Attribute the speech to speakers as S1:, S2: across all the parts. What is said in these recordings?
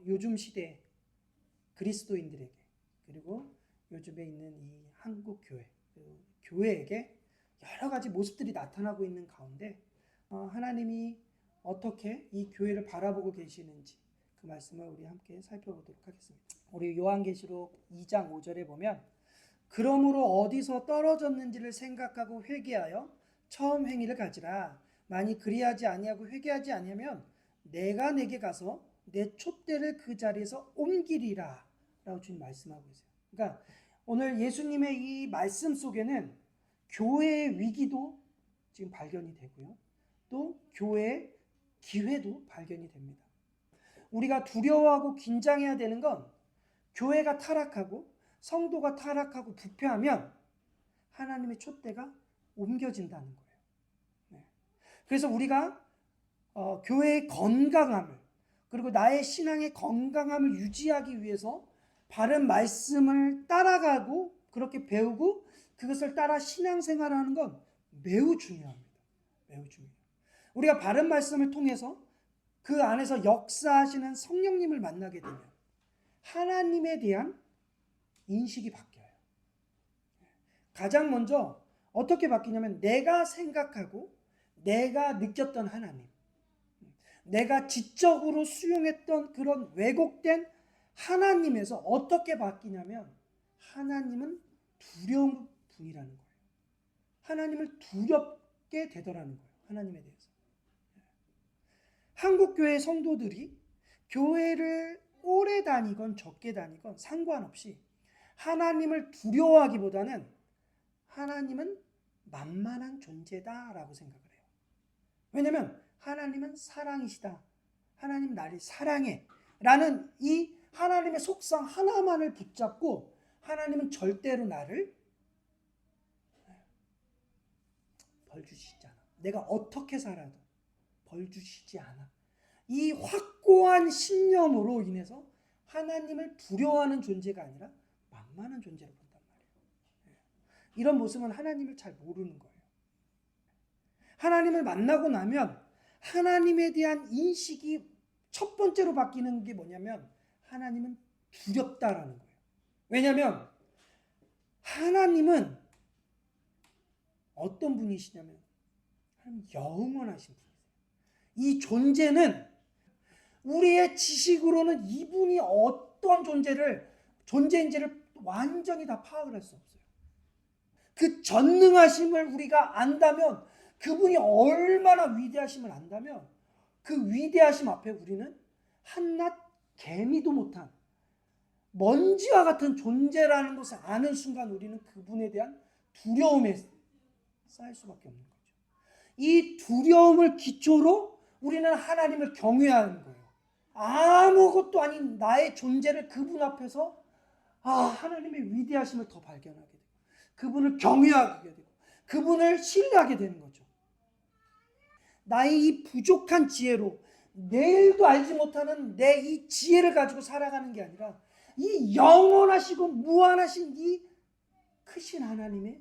S1: 요즘 시대 그리스도인들에게, 그리고 요즘에 있는 이 한국 교회, 교회에게 여러 가지 모습들이 나타나고 있는 가운데 하나님이 어떻게 이 교회를 바라보고 계시는지 그 말씀을 우리 함께 살펴보도록 하겠습니다. 우리 요한계시록 2장 5절에 보면 그러므로 어디서 떨어졌는지를 생각하고 회개하여 처음 행위를 가지라. 만일 그리하지 아니하고 회개하지 아니하면 내가 내게 가서 내 촛대를 그 자리에서 옮기리라 라고 주님 말씀하고 있어요. 그러니까 오늘 예수님의 이 말씀 속에는 교회의 위기도 지금 발견이 되고요, 또 교회의 기회도 발견이 됩니다. 우리가 두려워하고 긴장해야 되는 건 교회가 타락하고 성도가 타락하고 부패하면 하나님의 촛대가 옮겨진다는 거예요. 네. 그래서 우리가 교회의 건강함을, 그리고 나의 신앙의 건강함을 유지하기 위해서 바른 말씀을 따라가고 그렇게 배우고 그것을 따라 신앙생활을 하는 건 매우 중요합니다. 매우 중요해요. 우리가 바른 말씀을 통해서 그 안에서 역사하시는 성령님을 만나게 되면 하나님에 대한 인식이 바뀌어요. 가장 먼저 어떻게 바뀌냐면 내가 생각하고 내가 느꼈던 하나님, 내가 지적으로 수용했던 그런 왜곡된 하나님에서 어떻게 바뀌냐면 하나님은 두려운 분이라는 거예요. 하나님을 두렵게 되더라는 거예요. 하나님에 대해서. 한국교회 성도들이 교회를 오래 다니건 적게 다니건 상관없이 하나님을 두려워하기보다는 하나님은 만만한 존재다라고 생각을 해요. 왜냐하면 하나님은 사랑이시다, 하나님 나를 사랑해 라는 이 하나님의 속성 하나만을 붙잡고 하나님은 절대로 나를 벌 주시지 않아, 내가 어떻게 살아도 벌 주시지 않아, 이 확고한 신념으로 인해서 하나님을 두려워하는 존재가 아니라 만만한 존재로 본단 말이에요. 이런 모습은 하나님을 잘 모르는 거예요. 하나님을 만나고 나면 하나님에 대한 인식이 첫 번째로 바뀌는 게 뭐냐면 하나님은 두렵다라는 거예요. 왜냐하면 하나님은 어떤 분이시냐면 하나님 영원하신 분이세요. 이 존재는 우리의 지식으로는 이분이 어떤 존재인지를 완전히 다 파악을 할 수 없어요. 그 전능하심을 우리가 안다면, 그분이 얼마나 위대하심을 안다면 그 위대하심 앞에 우리는 한낱 개미도 못한 먼지와 같은 존재라는 것을 아는 순간 우리는 그분에 대한 두려움에 쌓일 수밖에 없는 거죠. 이 두려움을 기초로 우리는 하나님을 경외하는 거예요. 아무것도 아닌 나의 존재를 그분 앞에서 하나님의 위대하심을 더 발견하게 되고 그분을 경외하게 되고 그분을 신뢰하게 되는 거죠. 나의 이 부족한 지혜로 내일도 알지 못하는 내 이 지혜를 가지고 살아가는 게 아니라 이 영원하시고 무한하신 이 크신 하나님의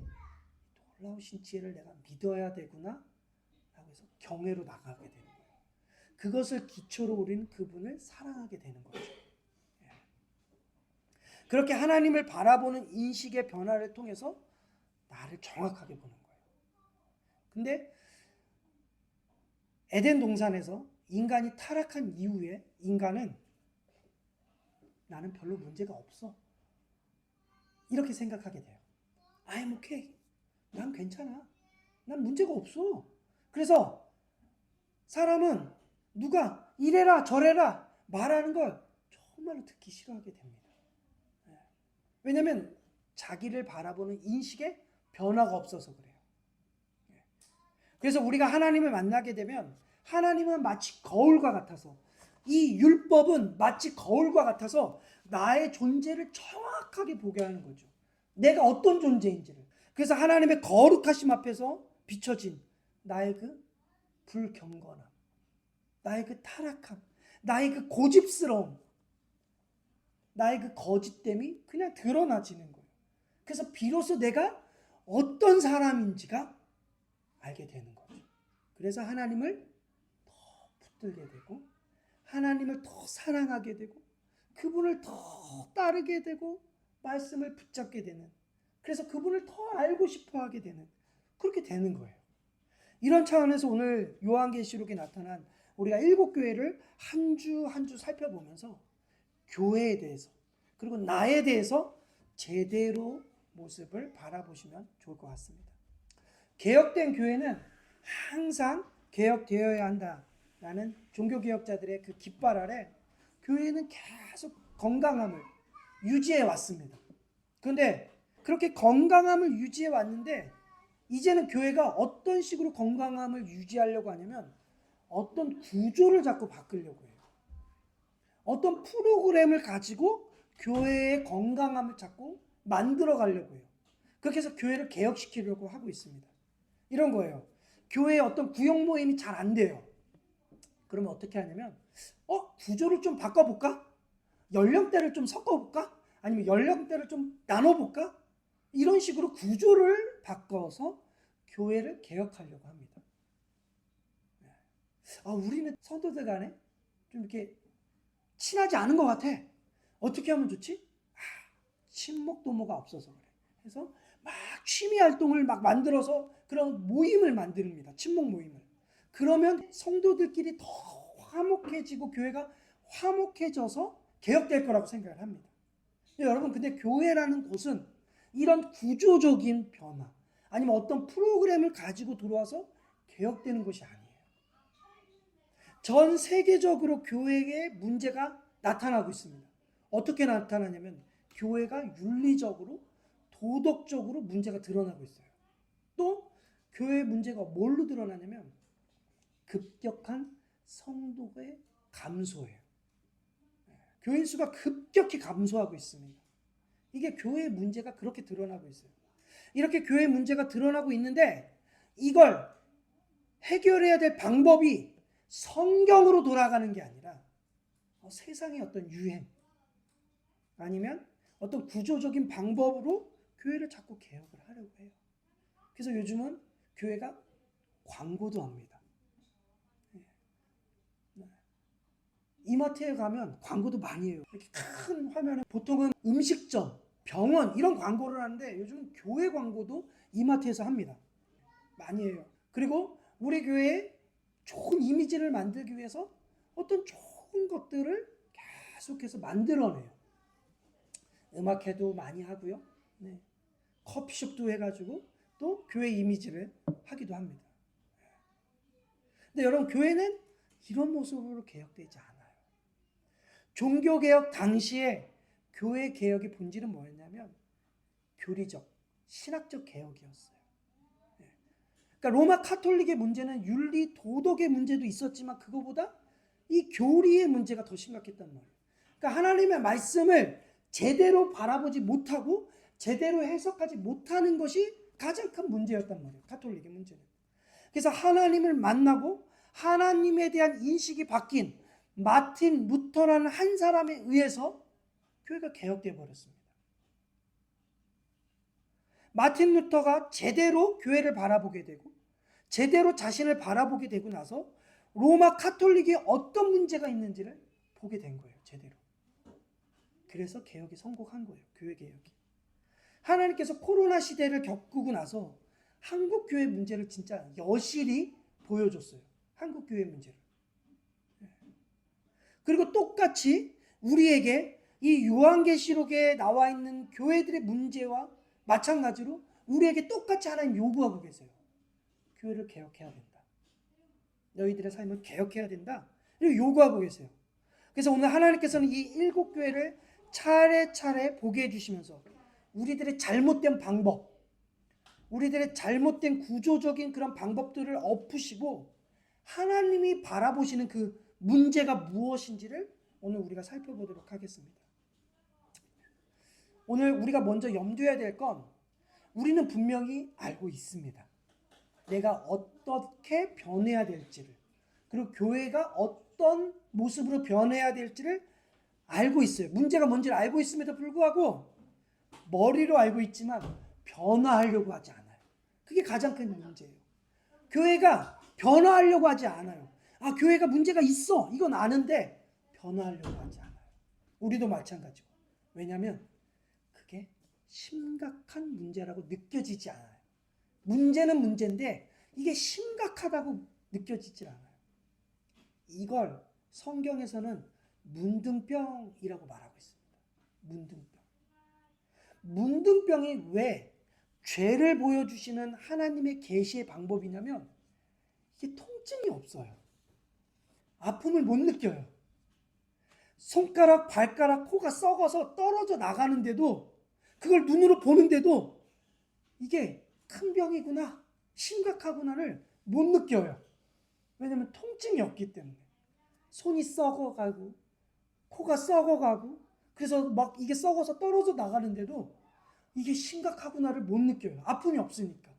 S1: 놀라우신 지혜를 내가 믿어야 되구나 라고 해서 경외로 나가게 되는 거예요. 그것을 기초로 우리는 그분을 사랑하게 되는 거죠. 그렇게 하나님을 바라보는 인식의 변화를 통해서 나를 정확하게 보는 거예요. 근데 에덴 동산에서 인간이 타락한 이후에 인간은 나는 별로 문제가 없어, 이렇게 생각하게 돼요. I'm okay. 난 괜찮아. 난 문제가 없어. 그래서 사람은 누가 이래라 저래라 말하는 걸 정말로 듣기 싫어하게 됩니다. 왜냐하면 자기를 바라보는 인식에 변화가 없어서 그래요. 그래서 우리가 하나님을 만나게 되면 하나님은 마치 거울과 같아서, 이 율법은 마치 거울과 같아서 나의 존재를 정확하게 보게 하는 거죠. 내가 어떤 존재인지를. 그래서 하나님의 거룩하심 앞에서 비춰진 나의 그 불경건함, 나의 그 타락함, 나의 그 고집스러움, 나의 그 거짓됨이 그냥 드러나지는 거예요. 그래서 비로소 내가 어떤 사람인지가 알게 되는 거죠. 그래서 하나님을 더 붙들게 되고 하나님을 더 사랑하게 되고 그분을 더 따르게 되고 말씀을 붙잡게 되는, 그래서 그분을 더 알고 싶어 하게 되는, 그렇게 되는 거예요. 이런 차원에서 오늘 요한계시록에 나타난 우리가 7교회를 한 주 한 주 살펴보면서 교회에 대해서 그리고 나에 대해서 제대로 모습을 바라보시면 좋을 것 같습니다. 개혁된 교회는 항상 개혁되어야 한다라는 종교개혁자들의 그 깃발 아래 교회는 계속 건강함을 유지해 왔습니다. 그런데 그렇게 건강함을 유지해 왔는데 이제는 교회가 어떤 식으로 건강함을 유지하려고 하냐면 어떤 구조를 자꾸 바꾸려고 해요. 어떤 프로그램을 가지고 교회의 건강함을 자꾸 만들어 가려고 해요. 그렇게 해서 교회를 개혁시키려고 하고 있습니다. 이런 거예요. 교회에 어떤 구역 모임이 잘 안 돼요. 그러면 어떻게 하냐면 구조를 좀 바꿔볼까? 연령대를 좀 섞어볼까? 아니면 연령대를 좀 나눠볼까? 이런 식으로 구조를 바꿔서 교회를 개혁하려고 합니다. 우리는 성도들 간에 좀 이렇게 친하지 않은 것 같아. 어떻게 하면 좋지? 친목 도모가 없어서 그래. 그래서 막 취미 활동을 막 만들어서 그런 모임을 만듭니다. 친목 모임을. 그러면 성도들끼리 더 화목해지고 교회가 화목해져서 개혁될 거라고 생각을 합니다. 여러분, 근데 교회라는 곳은 이런 구조적인 변화 아니면 어떤 프로그램을 가지고 들어와서 개혁되는 것이 아니에요. 전 세계적으로 교회에 문제가 나타나고 있습니다. 어떻게 나타나냐면 교회가 윤리적으로 도덕적으로 문제가 드러나고 있어요. 또 교회의 문제가 뭘로 드러나냐면 급격한 성도의 감소예요. 교인 수가 급격히 감소하고 있습니다. 이게 교회의 문제가 그렇게 드러나고 있어요. 이렇게 교회의 문제가 드러나고 있는데 이걸 해결해야 될 방법이 성경으로 돌아가는 게 아니라 세상의 어떤 유행 아니면 어떤 구조적인 방법으로 교회를 자꾸 개혁을 하려고 해요. 그래서 요즘은 교회가 광고도 합니다. 이마트에 가면 광고도 많이 해요. 이렇게 큰 화면에 보통은 음식점, 병원 이런 광고를 하는데 요즘은 교회 광고도 이마트에서 합니다. 많이 해요. 그리고 우리 교회에 좋은 이미지를 만들기 위해서 어떤 좋은 것들을 계속해서 만들어내요. 음악회도 많이 하고요. 커피숍도 해가지고 또 교회 이미지를 하기도 합니다. 근데 여러분, 교회는 이런 모습으로 개혁되지 않아요. 종교개혁 당시에 교회 개혁의 본질은 뭐였냐면 교리적, 신학적 개혁이었어요. 그러니까 로마 카톨릭의 문제는 윤리, 도덕의 문제도 있었지만 그거보다 이 교리의 문제가 더 심각했단 말이에요. 그러니까 하나님의 말씀을 제대로 바라보지 못하고 제대로 해석하지 못하는 것이 가장 큰 문제였단 말이에요. 카톨릭의 문제는. 그래서 하나님을 만나고 하나님에 대한 인식이 바뀐 마틴 루터라는 한 사람에 의해서 교회가 개혁되어 버렸습니다. 마틴 루터가 제대로 교회를 바라보게 되고 제대로 자신을 바라보게 되고 나서 로마 카톨릭에 어떤 문제가 있는지를 보게 된 거예요. 제대로. 그래서 개혁이 성공한 거예요. 교회 개혁이. 하나님께서 코로나 시대를 겪고 나서 한국 교회 문제를 진짜 여실히 보여줬어요. 한국 교회 문제를. 그리고 똑같이 우리에게 이 요한계시록에 나와 있는 교회들의 문제와 마찬가지로 우리에게 똑같이 하나님 요구하고 계세요. 교회를 개혁해야 된다. 너희들의 삶을 개혁해야 된다. 이렇게 요구하고 계세요. 그래서 오늘 하나님께서는 이 7교회를 차례차례 보게 해주시면서 우리들의 잘못된 방법, 우리들의 잘못된 구조적인 그런 방법들을 엎으시고 하나님이 바라보시는 그 문제가 무엇인지를 오늘 우리가 살펴보도록 하겠습니다. 오늘 우리가 먼저 염두해야 될 건 우리는 분명히 알고 있습니다. 내가 어떻게 변해야 될지를, 그리고 교회가 어떤 모습으로 변해야 될지를 알고 있어요. 문제가 뭔지를 알고 있음에도 불구하고 머리로 알고 있지만 변화하려고 하지 않아요. 그게 가장 큰 문제예요. 교회가 변화하려고 하지 않아요. 교회가 문제가 있어. 이건 아는데 변화하려고 하지 않아요. 우리도 마찬가지고. 왜냐하면 그게 심각한 문제라고 느껴지지 않아요. 문제는 문제인데 이게 심각하다고 느껴지질 않아요. 이걸 성경에서는 문둥병이라고 말하고 있습니다. 문둥병. 문둥병이 왜 죄를 보여주시는 하나님의 계시의 방법이냐면 이게 통증이 없어요. 아픔을 못 느껴요. 손가락, 발가락, 코가 썩어서 떨어져 나가는데도 그걸 눈으로 보는데도 이게 큰 병이구나, 심각하구나를 못 느껴요. 왜냐하면 통증이 없기 때문에. 손이 썩어가고 코가 썩어가고 그래서 막 이게 썩어서 떨어져 나가는데도 이게 심각하구나를 못 느껴요. 아픔이 없으니까.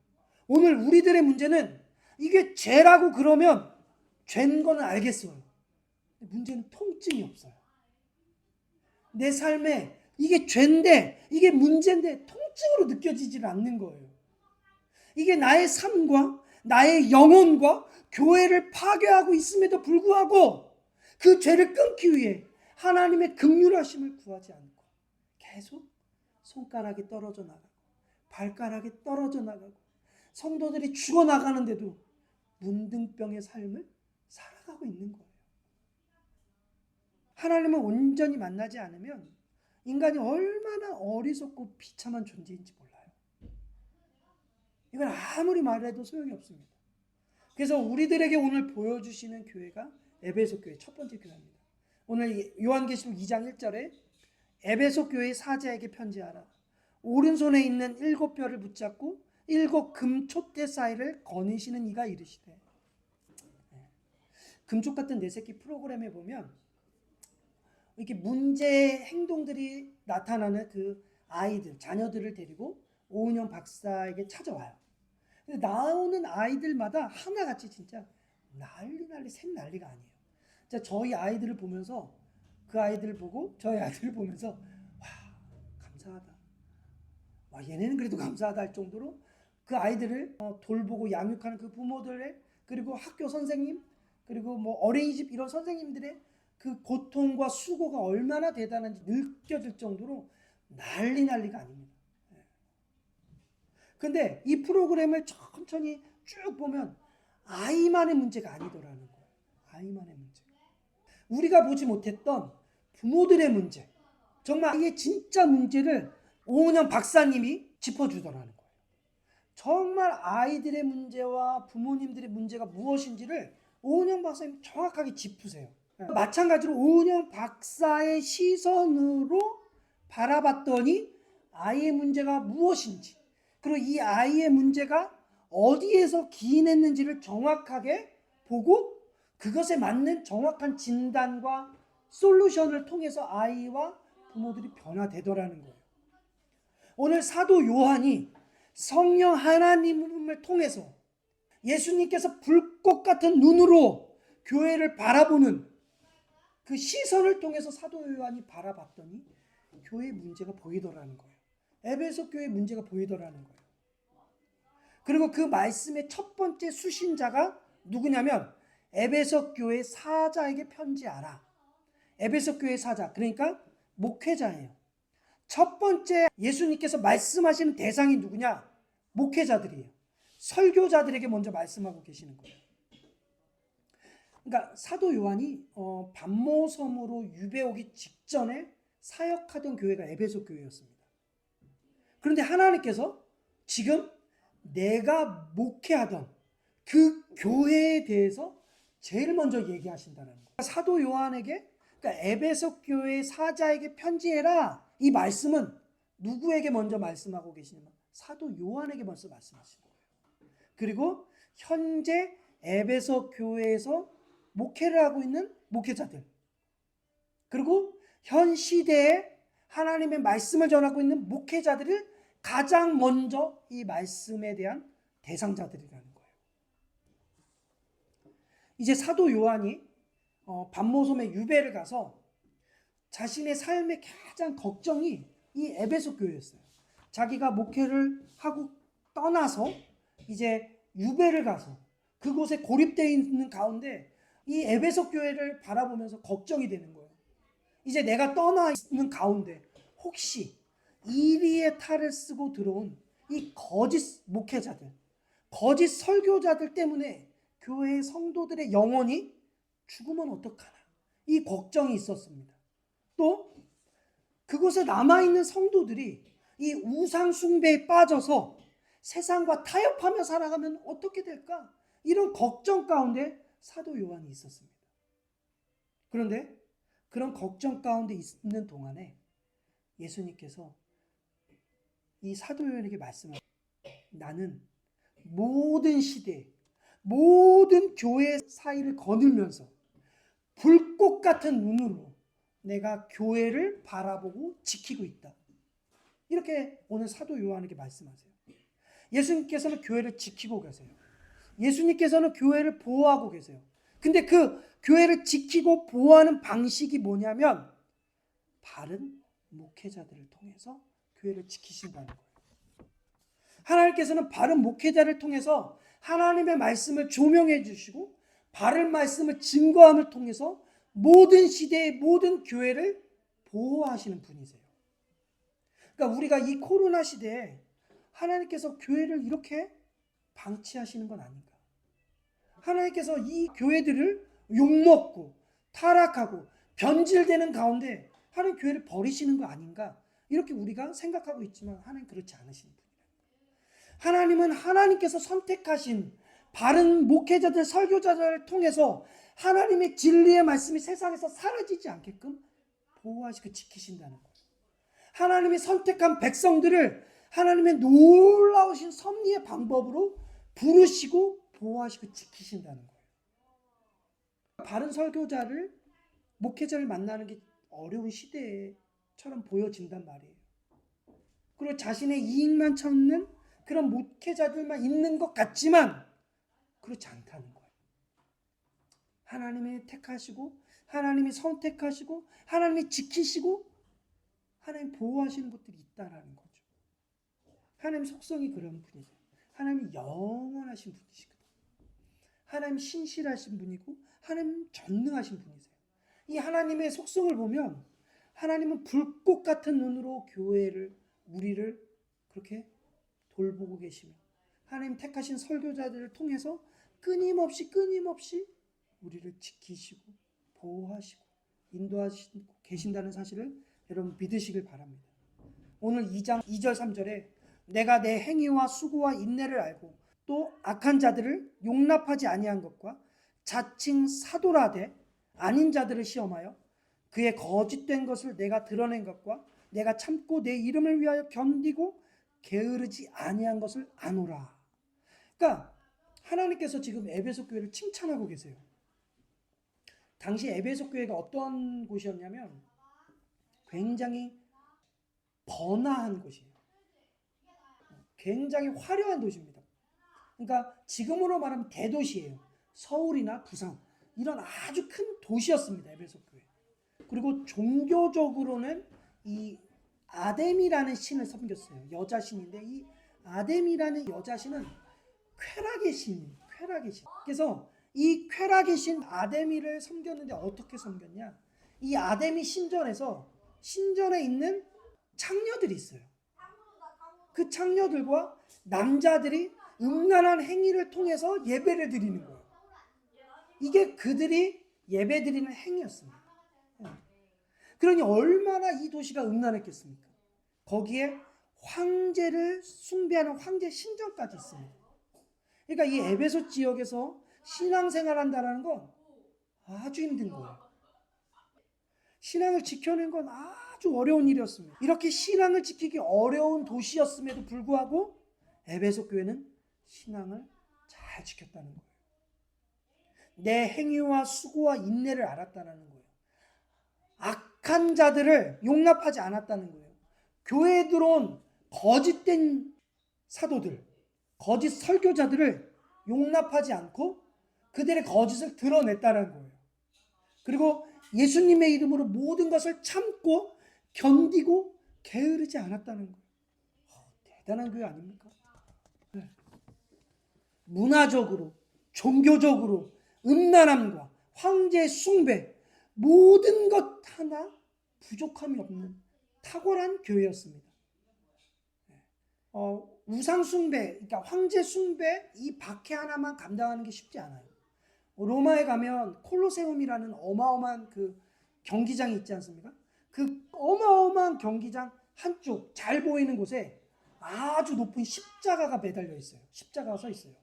S1: 오늘 우리들의 문제는 이게 죄라고 그러면 죄인 거는 알겠어요. 문제는 통증이 없어요. 내 삶에 이게 죄인데 이게 문제인데 통증으로 느껴지질 않는 거예요. 이게 나의 삶과 나의 영혼과 교회를 파괴하고 있음에도 불구하고 그 죄를 끊기 위해 하나님의 긍휼하심을 구하지 않고 계속 손가락이 떨어져 나가고 발가락이 떨어져 나가고 성도들이 죽어나가는데도 문둥병의 삶을 살아가고 있는 거예요. 하나님을 온전히 만나지 않으면 인간이 얼마나 어리석고 비참한 존재인지 몰라요. 이건 아무리 말해도 소용이 없습니다. 그래서 우리들에게 오늘 보여주시는 교회가 에베소 교회 첫 번째 교회입니다. 오늘 요한계시록 2장 1절에 에베소 교회 사자에게 편지하라. 오른손에 있는 7별을 붙잡고 7 금촛대 사이를 거니시는 이가 이르시되. 금쪽 같은 내 새끼 프로그램에 보면 이렇게 문제 행동들이 나타나는 그 아이들, 자녀들을 데리고 오은영 박사에게 찾아와요. 근데 나오는 아이들마다 하나같이 진짜 난리 샘난리가 아니에요. 자, 저희 아이들을 보면서 그 아이들을 보고 저희 아이들을 보면서 와, 감사하다. 와, 얘네는 그래도 감사하다 할 정도로 그 아이들을 돌보고 양육하는 그 부모들의 그리고 학교 선생님 그리고 뭐 어린이집 이런 선생님들의 그 고통과 수고가 얼마나 대단한지 느껴질 정도로 난리가 아닙니다. 근데 이 프로그램을 천천히 쭉 보면 아이만의 문제가 아니더라는 거예요. 아이만의 문제. 우리가 보지 못했던 부모들의 문제. 정말 이게 진짜 문제를 오은영 박사님이 짚어주더라는 거예요. 정말 아이들의 문제와 부모님들의 문제가 무엇인지를 오은영 박사님 정확하게 짚으세요. 마찬가지로 오은영 박사의 시선으로 바라봤더니 아이의 문제가 무엇인지 그리고 이 아이의 문제가 어디에서 기인했는지를 정확하게 보고 그것에 맞는 정확한 진단과 솔루션을 통해서 아이와 부모들이 변화되더라는 거예요. 오늘 사도 요한이 성령 하나님을 통해서 예수님께서 불꽃 같은 눈으로 교회를 바라보는 그 시선을 통해서 사도 요한이 바라봤더니 교회의 문제가 보이더라는 거예요. 에베소 교회의 문제가 보이더라는 거예요. 그리고 그 말씀의 첫 번째 수신자가 누구냐면 에베소 교회 사자에게 편지하라. 에베소 교회 사자, 그러니까 목회자예요. 첫 번째 예수님께서 말씀하시는 대상이 누구냐? 목회자들이에요. 설교자들에게 먼저 말씀하고 계시는 거예요. 그러니까 사도 요한이 반모섬으로 유배 오기 직전에 사역하던 교회가 에베소 교회였습니다. 그런데 하나님께서 지금 내가 목회하던 그 교회에 대해서 제일 먼저 얘기하신다는 거예요. 사도 요한에게, 그러니까 에베소 교회 사자에게 편지해라. 이 말씀은 누구에게 먼저 말씀하고 계시냐면 사도 요한에게 먼저 말씀하신 거예요. 그리고 현재 에베소 교회에서 목회를 하고 있는 목회자들, 그리고 현 시대에 하나님의 말씀을 전하고 있는 목회자들을 가장 먼저 이 말씀에 대한 대상자들이라는 거예요. 이제 사도 요한이 반모섬에 유배를 가서 자신의 삶의 가장 걱정이 이 에베소 교회였어요. 자기가 목회를 하고 떠나서 이제 유배를 가서 그곳에 고립되어 있는 가운데 이 에베소 교회를 바라보면서 걱정이 되는 거예요. 이제 내가 떠나 있는 가운데 혹시 이리의 탈을 쓰고 들어온 이 거짓 목회자들, 거짓 설교자들 때문에 교회의 성도들의 영혼이 죽으면 어떡하나, 이 걱정이 있었습니다. 또 그곳에 남아있는 성도들이 이 우상 숭배에 빠져서 세상과 타협하며 살아가면 어떻게 될까? 이런 걱정 가운데 사도 요한이 있었습니다. 그런데 그런 걱정 가운데 있는 동안에 예수님께서 이 사도 요한에게 말씀하셨습니다. 나는 모든 시대, 모든 교회 사이를 거닐면서 불꽃 같은 눈으로 내가 교회를 바라보고 지키고 있다. 이렇게 오늘 사도 요한에게 말씀하세요. 예수님께서는 교회를 지키고 계세요. 예수님께서는 교회를 보호하고 계세요. 근데 그 교회를 지키고 보호하는 방식이 뭐냐면 바른 목회자들을 통해서 교회를 지키신다는 거예요. 하나님께서는 바른 목회자를 통해서 하나님의 말씀을 조명해 주시고 바른 말씀을 증거함을 통해서 모든 시대의 모든 교회를 보호하시는 분이세요. 그러니까 우리가 이 코로나 시대에 하나님께서 교회를 이렇게 방치하시는 건 아닌가. 하나님께서 이 교회들을 욕먹고 타락하고 변질되는 가운데 하나님 교회를 버리시는 거 아닌가. 이렇게 우리가 생각하고 있지만 하나님 그렇지 않으시는 분이에요. 하나님은 하나님께서 선택하신 바른 목회자들, 설교자들을 통해서 하나님의 진리의 말씀이 세상에서 사라지지 않게끔 보호하시고 지키신다는 거예요. 하나님이 선택한 백성들을 하나님의 놀라우신 섭리의 방법으로 부르시고 보호하시고 지키신다는 거예요. 바른 설교자를, 목회자를 만나는 게 어려운 시대처럼 보여진단 말이에요. 그리고 자신의 이익만 찾는 그런 목회자들만 있는 것 같지만 그렇지 않다는 거예요. 하나님이 택하시고 하나님이 선택하시고 하나님이 지키시고 하나님 보호하시는 것들이 있다라는 거죠. 하나님 속성이 그런 분이세요. 하나님이 영원하신 분이시거든요. 하나님 신실하신 분이고 하나님 전능하신 분이세요. 이 하나님의 속성을 보면 하나님은 불꽃 같은 눈으로 교회를, 우리를 그렇게 돌보고 계시며 하나님 택하신 설교자들을 통해서 끊임없이 우리를 지키시고 보호하시고 인도하시고 계신다는 사실을 여러분 믿으시길 바랍니다. 오늘 2장 2절 3절에 내가 내 행위와 수고와 인내를 알고 또 악한 자들을 용납하지 아니한 것과 자칭 사도라되 아닌 자들을 시험하여 그의 거짓된 것을 내가 드러낸 것과 내가 참고 내 이름을 위하여 견디고 게으르지 아니한 것을 아노라. 그러니까 하나님께서 지금 에베소 교회를 칭찬하고 계세요. 당시 에베소 교회가 어떤 곳이었냐면 굉장히 번화한 곳이에요. 굉장히 화려한 도시입니다. 그러니까 지금으로 말하면 대도시예요. 서울이나 부산 이런 아주 큰 도시였습니다. 에베소 교회. 그리고 종교적으로는 이 아데미라는 신을 섬겼어요. 여자 신인데 이 아데미라는 여자 신은 쾌락의 신이에요. 쾌락의 신. 그래서 이 쾌락의 신 아데미를 섬겼는데 어떻게 섬겼냐? 이 아데미 신전에서 신전에 있는 창녀들이 있어요. 그 창녀들과 남자들이 음란한 행위를 통해서 예배를 드리는 거예요. 이게 그들이 예배 드리는 행위였습니다. 그러니 얼마나 이 도시가 음란했겠습니까? 거기에 황제를 숭배하는 황제 신전까지 있습니다. 그러니까 이 에베소 지역에서 신앙생활한다는 건 아주 힘든 거예요. 신앙을 지켜내는 건 아주 어려운 일이었습니다. 이렇게 신앙을 지키기 어려운 도시였음에도 불구하고 에베소 교회는 신앙을 잘 지켰다는 거예요. 내 행위와 수고와 인내를 알았다는 거예요. 악한 자들을 용납하지 않았다는 거예요. 교회에 들어온 거짓된 사도들, 거짓 설교자들을 용납하지 않고 그들의 거짓을 드러냈다는 거예요. 그리고 예수님의 이름으로 모든 것을 참고 견디고 게으르지 않았다는 거예요. 대단한 교회 아닙니까? 네. 문화적으로, 종교적으로, 음란함과 황제 숭배 모든 것 하나 부족함이 없는 탁월한 교회였습니다. 우상 숭배, 그러니까 황제 숭배 이 박해 하나만 감당하는 게 쉽지 않아요. 로마에 가면 콜로세움이라는 어마어마한 그 경기장이 있지 않습니까? 그 어마어마한 경기장 한쪽 잘 보이는 곳에 아주 높은 십자가가 매달려 있어요. 십자가가 서 있어요.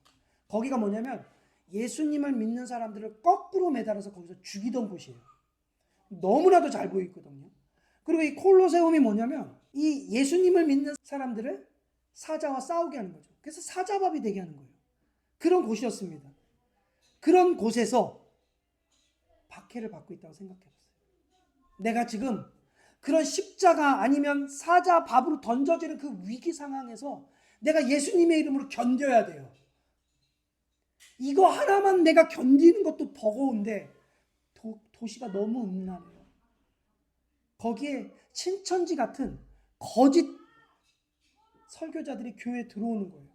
S1: 거기가 뭐냐면 예수님을 믿는 사람들을 거꾸로 매달아서 거기서 죽이던 곳이에요. 너무나도 잘 보이거든요. 그리고 이 콜로세움이 뭐냐면 이 예수님을 믿는 사람들을 사자와 싸우게 하는 거죠. 그래서 사자밥이 되게 하는 거예요. 그런 곳이었습니다. 그런 곳에서 박해를 받고 있다고 생각해봤어요. 내가 지금 그런 십자가 아니면 사자밥으로 던져지는 그 위기 상황에서 내가 예수님의 이름으로 견뎌야 돼요. 이거 하나만 내가 견디는 것도 버거운데 도시가 너무 음란해요. 거기에 신천지 같은 거짓 설교자들이 교회에 들어오는 거예요.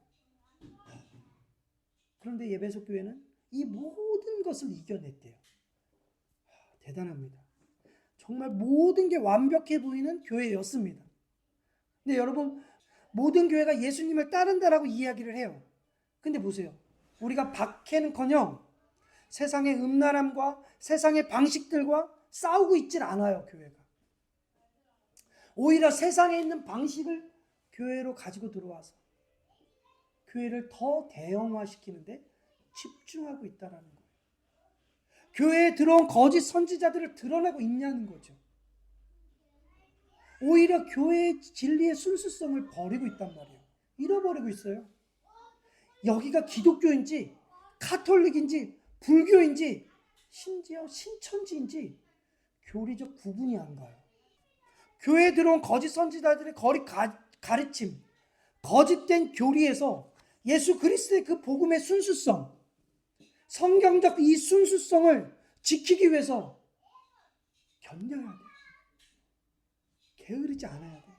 S1: 그런데 에베소 교회는 이 모든 것을 이겨냈대요. 대단합니다. 정말 모든 게 완벽해 보이는 교회였습니다. 근데 여러분, 모든 교회가 예수님을 따른다라고 이야기를 해요. 근데 보세요. 우리가 박해는커녕 세상의 음란함과 세상의 방식들과 싸우고 있질 않아요. 교회가. 오히려 세상에 있는 방식을 교회로 가지고 들어와서 교회를 더 대형화시키는데 집중하고 있다는 거예요. 교회에 들어온 거짓 선지자들을 드러내고 있냐는 거죠. 오히려 교회의 진리의 순수성을 버리고 있단 말이에요. 잃어버리고 있어요. 여기가 기독교인지 카톨릭인지 불교인지 심지어 신천지인지 교리적 구분이 안 가요. 교회에 들어온 거짓 선지자들의 가르침, 거짓된 교리에서 예수 그리스도의 그 복음의 순수성, 성경적 이 순수성을 지키기 위해서 견뎌야 돼요. 게으르지 않아야 돼요.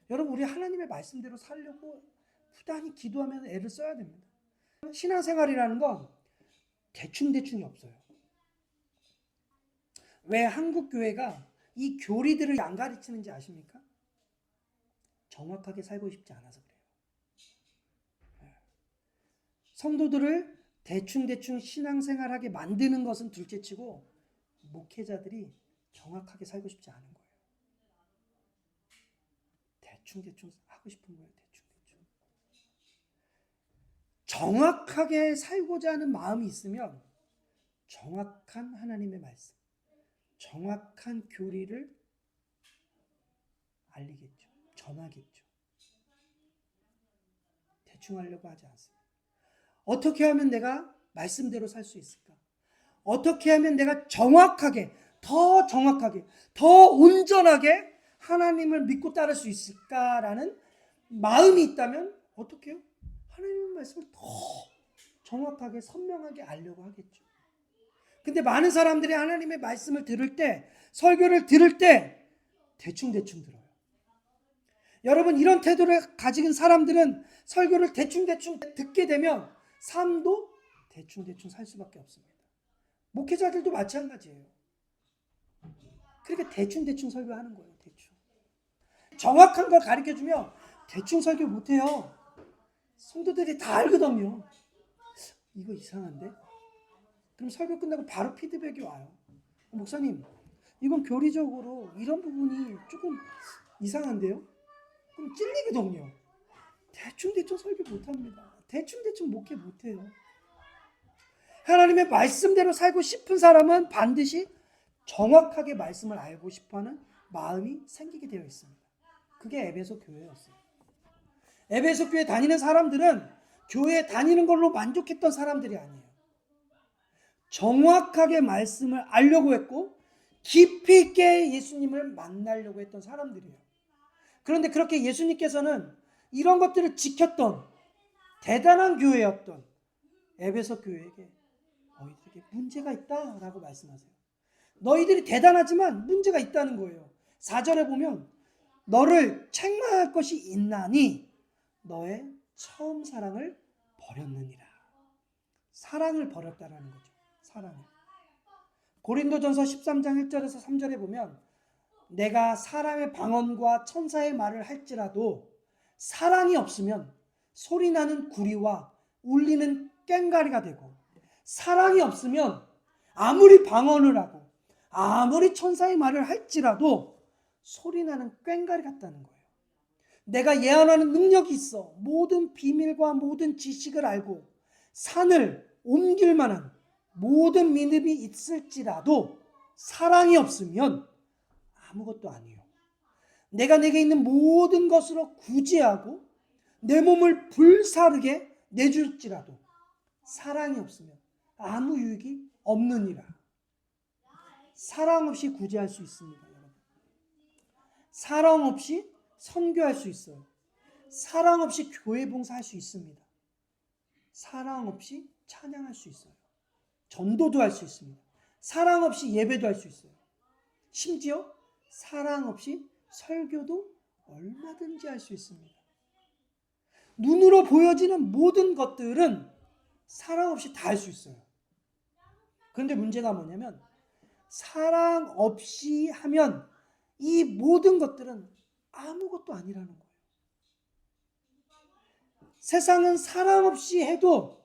S1: 여러분, 우리 하나님의 말씀대로 살려고 부단히 기도하면서 애를 써야 됩니다. 신앙생활이라는 건 대충대충이 없어요. 왜 한국 교회가 이 교리들을 안 가르치는지 아십니까? 정확하게 살고 싶지 않아서 그래요. 성도들을 대충대충 신앙생활하게 만드는 것은 둘째치고 목회자들이 정확하게 살고 싶지 않은 거예요. 대충대충 하고 싶은 거예요. 대충대충. 정확하게 살고자 하는 마음이 있으면 정확한 하나님의 말씀, 정확한 교리를 알리겠죠. 전하겠죠. 대충 하려고 하지 않습니다. 어떻게 하면 내가 말씀대로 살 수 있을까? 어떻게 하면 내가 정확하게, 더 온전하게 하나님을 믿고 따를 수 있을까라는 마음이 있다면 어떻게 해요? 하나님의 말씀을 더 정확하게 선명하게 알려고 하겠죠. 근데 많은 사람들이 하나님의 말씀을 들을 때, 설교를 들을 때 대충대충 들어요. 여러분, 이런 태도를 가진 사람들은 설교를 대충대충 듣게 되면 삶도 대충대충 살 수밖에 없습니다. 목회자들도 마찬가지예요. 그러니까 대충대충 설교하는 거예요. 대충. 정확한 걸 가르쳐주면 대충 설교 못해요. 성도들이 다 알거든요. 이거 이상한데? 그럼 설교 끝나고 바로 피드백이 와요. 목사님, 이건 교리적으로 이런 부분이 조금 이상한데요? 그럼 찔리거든요. 대충대충 설교 못합니다. 대충대충 목회 못해요. 하나님의 말씀대로 살고 싶은 사람은 반드시 정확하게 말씀을 알고 싶어하는 마음이 생기게 되어 있습니다. 그게 에베소 교회였어요. 에베소 교회 다니는 사람들은 교회 다니는 걸로 만족했던 사람들이 아니에요. 정확하게 말씀을 알려고 했고 깊이 있게 예수님을 만나려고 했던 사람들이에요. 그런데 그렇게 예수님께서는 이런 것들을 지켰던 대단한 교회였던 에베소 교회에게 너희들에게 문제가 있다라고 말씀하세요. 너희들이 대단하지만 문제가 있다는 거예요. 4절에 보면 너를 책망할 것이 있나니 너의 처음 사랑을 버렸느니라. 사랑을 버렸다라는 거죠. 사랑을. 고린도전서 13장 1절에서 3절에 보면 내가 사람의 방언과 천사의 말을 할지라도 사랑이 없으면 소리나는 구리와 울리는 꽹과리가 되고, 사랑이 없으면 아무리 방언을 하고 아무리 천사의 말을 할지라도 소리나는 꽹과리 같다는 거예요. 내가 예언하는 능력이 있어 모든 비밀과 모든 지식을 알고 산을 옮길 만한 모든 믿음이 있을지라도 사랑이 없으면 아무것도 아니에요. 내가 내게 있는 모든 것으로 구제하고 내 몸을 불사르게 내줄지라도 사랑이 없으면 아무 유익이 없느니라. 사랑 없이 구제할 수 있습니다, 여러분. 사랑 없이 선교할 수 있어요. 사랑 없이 교회 봉사할 수 있습니다. 사랑 없이 찬양할 수 있어요. 전도도 할 수 있습니다. 사랑 없이 예배도 할 수 있어요. 심지어 사랑 없이 설교도 얼마든지 할 수 있습니다. 눈으로 보여지는 모든 것들은 사랑 없이 다 할 수 있어요. 그런데 문제가 뭐냐면 사랑 없이 하면 이 모든 것들은 아무것도 아니라는 거예요. 세상은 사랑 없이 해도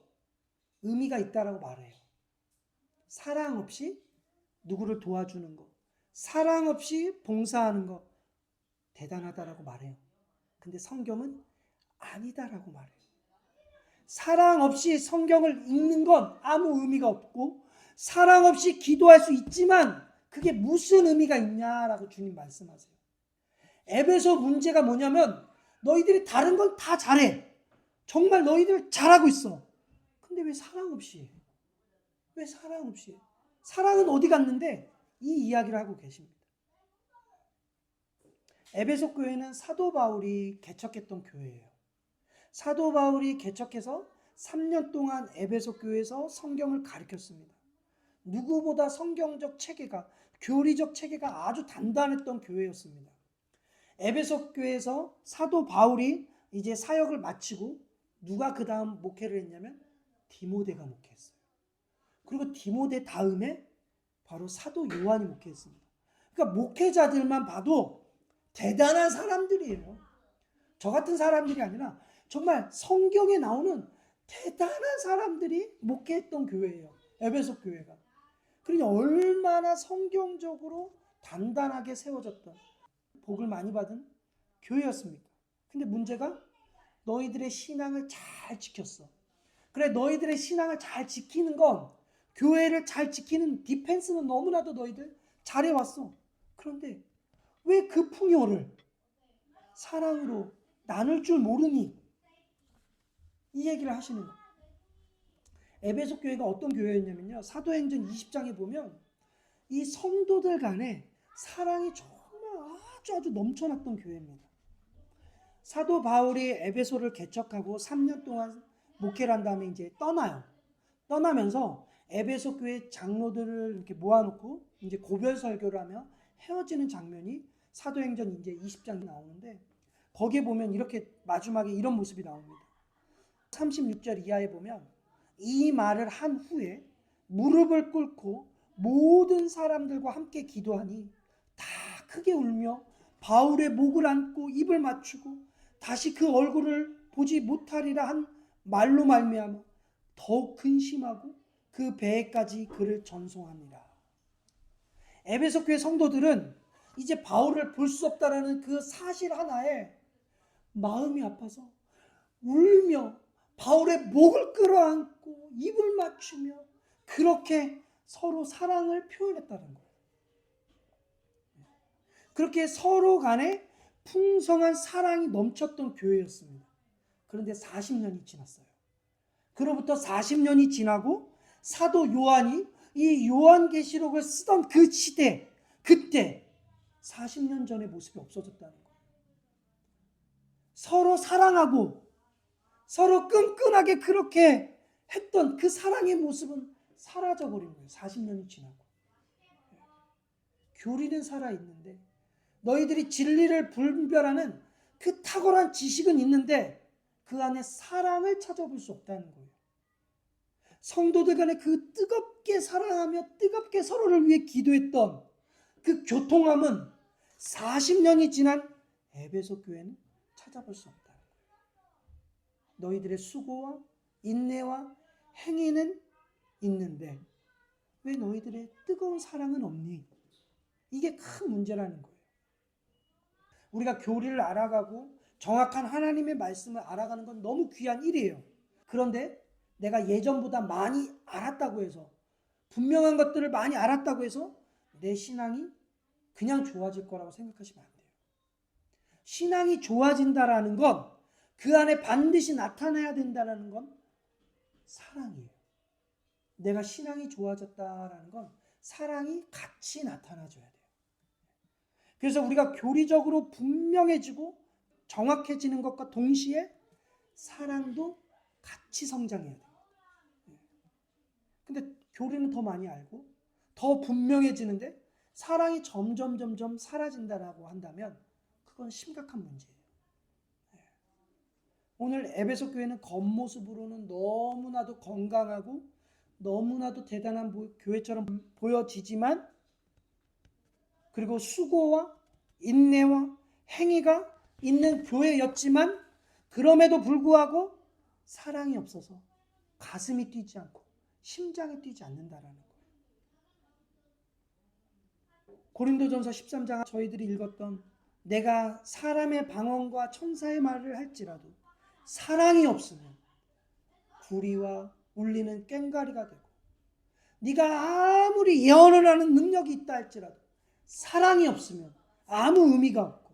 S1: 의미가 있다라고 말해요. 사랑 없이 누구를 도와주는 거, 사랑 없이 봉사하는 거 대단하다라고 말해요. 근데 성경은 아니다라고 말해요. 사랑 없이 성경을 읽는 건 아무 의미가 없고, 사랑 없이 기도할 수 있지만 그게 무슨 의미가 있냐라고 주님 말씀하세요. 에베소 문제가 뭐냐면 너희들이 다른 건 다 잘해. 정말 너희들 잘하고 있어. 근데 왜 사랑 없이 해? 왜 사랑 없이 해? 사랑은 어디 갔는데? 이 이야기를 하고 계십니다. 에베소 교회는 사도 바울이 개척했던 교회예요. 사도 바울이 개척해서 3년 동안 에베소 교회에서 성경을 가르쳤습니다. 누구보다 성경적 체계가, 교리적 체계가 아주 단단했던 교회였습니다. 에베소 교회에서 사도 바울이 이제 사역을 마치고 누가 그 다음 목회를 했냐면 디모데가 목회했어요. 그리고 디모데 다음에 바로 사도 요한이 목회했습니다. 그러니까 목회자들만 봐도 대단한 사람들이에요. 저 같은 사람들이 아니라 정말 성경에 나오는 대단한 사람들이 목회했던 교회예요. 에베소 교회가. 그러니 얼마나 성경적으로 단단하게 세워졌던, 복을 많이 받은 교회였습니까? 근데 문제가 너희들의 신앙을 잘 지켰어. 그래, 너희들의 신앙을 잘 지키는 건, 교회를 잘 지키는 디펜스는 너무나도 너희들 잘해왔어. 그런데 왜 그 풍요를 사랑으로 나눌 줄 모르니? 이 얘기를 하시는 거예요. 에베소 교회가 어떤 교회였냐면요, 사도행전 20장에 보면 이 성도들 간에 사랑이 정말 아주 넘쳐났던 교회입니다. 사도 바울이 에베소를 개척하고 3년 동안 목회를 한 다음에 이제 떠나요. 떠나면서 에베소 교회 장로들을 이렇게 모아놓고 이제 고별 설교를 하며 헤어지는 장면이 사도행전 이제 20장에 나오는데, 거기에 보면 이렇게 마지막에 이런 모습이 나옵니다. 36절 이하에 보면 이 말을 한 후에 무릎을 꿇고 모든 사람들과 함께 기도하니 다 크게 울며 바울의 목을 안고 입을 맞추고 다시 그 얼굴을 보지 못하리라 한 말로 말미암아 더욱 근심하고 그 배에까지 그를 전송하니라. 에베소 교회 성도들은 이제 바울을 볼 수 없다라는 그 사실 하나에 마음이 아파서 울며 바울의 목을 끌어안고 입을 맞추며 그렇게 서로 사랑을 표현했다는 거예요. 그렇게 서로 간에 풍성한 사랑이 넘쳤던 교회였습니다. 그런데 40년이 지났어요. 그로부터 40년이 지나고 사도 요한이 이 요한계시록을 쓰던 그 시대, 그때 40년 전의 모습이 없어졌다는 거예요. 서로 사랑하고 서로 끈끈하게 그렇게 했던 그 사랑의 모습은 사라져버린 거예요. 40년이 지나고. 교리는 살아있는데, 너희들이 진리를 분별하는 그 탁월한 지식은 있는데 그 안에 사랑을 찾아볼 수 없다는 거예요. 성도들 간에 그 뜨겁게 사랑하며 뜨겁게 서로를 위해 기도했던 그 교통함은 40년이 지난 에베소 교회는 찾아볼 수 없다. 너희들의 수고와 인내와 행위는 있는데 왜 너희들의 뜨거운 사랑은 없니? 이게 큰 문제라는 거예요. 우리가 교리를 알아가고 정확한 하나님의 말씀을 알아가는 건 너무 귀한 일이에요. 그런데 내가 예전보다 많이 알았다고 해서, 분명한 것들을 많이 알았다고 해서 내 신앙이 그냥 좋아질 거라고 생각하시면 안 돼요. 신앙이 좋아진다라는 건, 그 안에 반드시 나타나야 된다는 건 사랑이에요. 내가 신앙이 좋아졌다라는 건 사랑이 같이 나타나줘야 돼요. 그래서 우리가 교리적으로 분명해지고 정확해지는 것과 동시에 사랑도 같이 성장해야 돼요. 근데 교리는 더 많이 알고 더 분명해지는데 사랑이 점점 사라진다라고 한다면 그건 심각한 문제예요. 오늘 에베소 교회는 겉모습으로는 너무나도 건강하고 너무나도 대단한 교회처럼 보여지지만, 그리고 수고와 인내와 행위가 있는 교회였지만 그럼에도 불구하고 사랑이 없어서 가슴이 뛰지 않고 심장이 뛰지 않는다라는 거예요. 고린도전서 13장 저희들이 읽었던 내가 사람의 방언과 천사의 말을 할지라도 사랑이 없으면 구리와 울리는 꽹과리가 되고, 네가 아무리 예언을 하는 능력이 있다 할지라도 사랑이 없으면 아무 의미가 없고,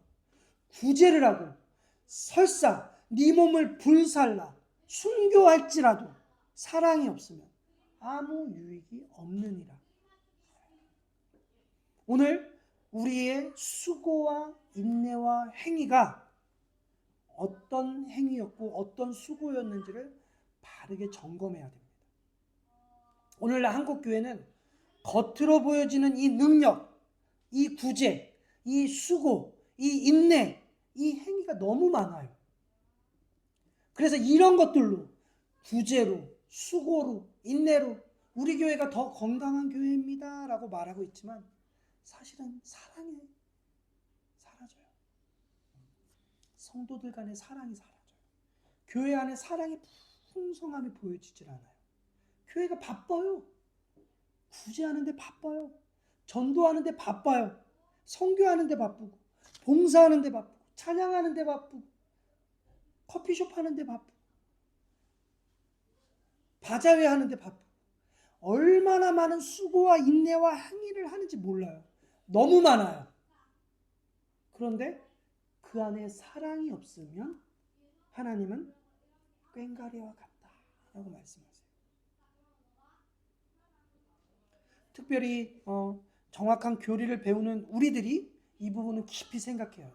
S1: 구제를 하고 설사 네 몸을 불살라 순교할지라도 사랑이 없으면 아무 유익이 없느니라. 오늘 우리의 수고와 인내와 행위가 어떤 행위였고 어떤 수고였는지를 바르게 점검해야 됩니다. 오늘날 한국교회는 겉으로 보여지는 이 능력, 이 구제, 이 수고, 이 인내, 이 행위가 너무 많아요. 그래서 이런 것들로, 구제로, 수고로, 인내로 우리 교회가 더 건강한 교회입니다 라고 말하고 있지만 사실은 사랑이 사라져요. 성도들 간의 사랑이 사라져요. 교회 안에 사랑의 풍성함이 보여지질 않아요. 교회가 바빠요. 구제하는데 바빠요. 전도하는데 바빠요. 선교하는데 바쁘고, 봉사하는데 바쁘고, 찬양하는데 바쁘고, 커피숍 하는데 바쁘고, 바자회 하는데 바쁘고, 얼마나 많은 수고와 인내와 행위를 하는지 몰라요. 너무 많아요. 그런데 그 안에 사랑이 없으면 하나님은 꽹과리와 같다라고 말씀하세요. 특별히 정확한 교리를 배우는 우리들이 이 부분을 깊이 생각해야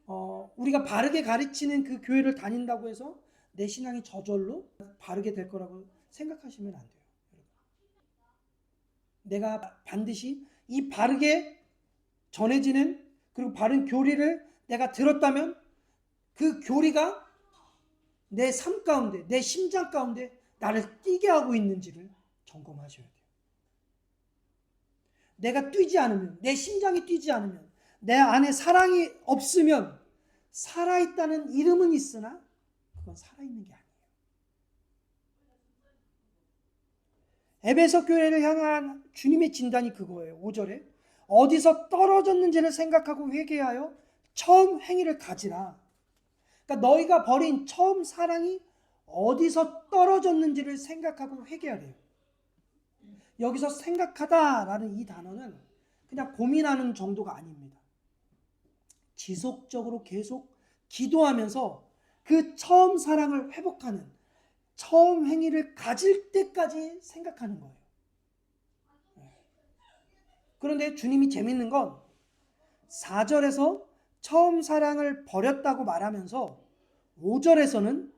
S1: 돼요. 우리가 바르게 가르치는 그 교회를 다닌다고 해서 내 신앙이 저절로 바르게 될 거라고 생각하시면 안 돼요. 내가 반드시 이 바르게 전해지는, 그리고 바른 교리를 내가 들었다면 그 교리가 내 삶 가운데, 내 심장 가운데 나를 뛰게 하고 있는지를 점검하셔야 돼요. 내가 뛰지 않으면, 내 심장이 뛰지 않으면, 내 안에 사랑이 없으면 살아있다는 이름은 있으나 그건 살아있는 게 아니에요. 에베소 교회를 향한 주님의 진단이 그거예요. 5절에 어디서 떨어졌는지를 생각하고 회개하여 처음 행위를 가지라. 그러니까 너희가 버린 처음 사랑이 어디서 떨어졌는지를 생각하고 회개하래요. 여기서 생각하다라는 이 단어는 그냥 고민하는 정도가 아닙니다. 지속적으로 계속 기도하면서 그 처음 사랑을 회복하는, 처음 행위를 가질 때까지 생각하는 거예요. 그런데 주님이 재밌는 건 4절에서 처음 사랑을 버렸다고 말하면서 5절에서는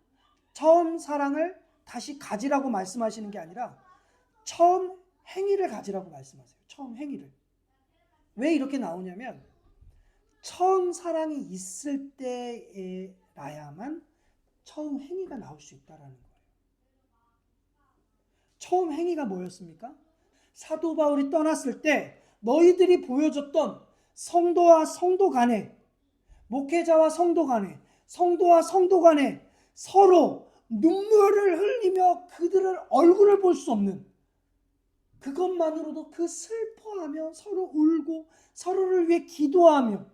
S1: 처음 사랑을 다시 가지라고 말씀하시는 게 아니라 처음 행위를 가지라고 말씀하세요. 처음 행위를. 왜 이렇게 나오냐면 처음 사랑이 있을 때라야만 처음 행위가 나올 수 있다라는 거예요. 처음 행위가 뭐였습니까? 사도 바울이 떠났을 때 너희들이 보여줬던 성도와 성도 간에, 목회자와 성도 간에, 성도와 성도 간에 서로 눈물을 흘리며 그들의 얼굴을 볼 수 없는, 그것만으로도 그 슬퍼하며 서로 울고 서로를 위해 기도하며